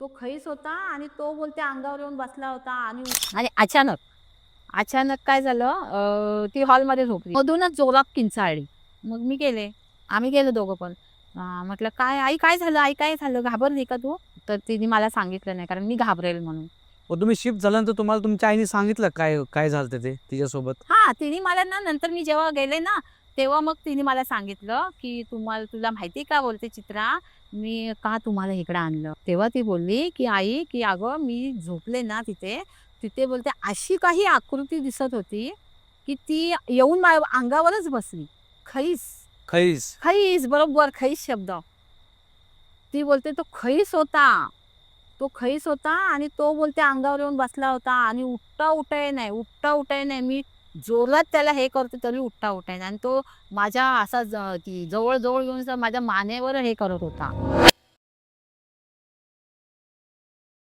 तो खैस होता आणि तो बोलते अंगावर येऊन बसला होता आणि अचानक अचानक काय झालं, ती हॉलमध्ये झोपली. मधूनच जोरात किंचाळली. मग मी गेले. आम्ही गेलो दोघं पण. म्हटलं, "काय आई काय झालं? आई काय झालं? घाबरली का तू?" तर तिने मला सांगितलं नाही कारण मी घाबरेल म्हणून. मग तुम्ही शिफ्ट झाल्यानंतर तुम्हाला तुमच्या आईने सांगितलं काय काय झालं ते तिच्यासोबत? हां, तिने मला ना नंतर मी जेव्हा गेले ना, तेव्हा मग तिने मला सांगितलं, की तुला माहिती का बोलते चित्रा, मी का तुम्हाला इकडं आणलं?" तेव्हा ती बोलली, की "आई, की अगं मी झोपले ना तिथे, तिथे बोलते अशी काही आकृती दिसत होती, की ती येऊन माझ्या अंगावरच बसली. खैस, खैस. खैस बरोबर खैस शब्द. ती बोलते तो खैस होता. तो खैस होता आणि तो बोलते अंगावर येऊन बसला होता आणि उठता नाही. मी जोरात त्याला हे करते तरी उठता नाही आणि तो माझ्या असा जवळ-जवळ येऊन माझ्या मानेवर हे करत होता.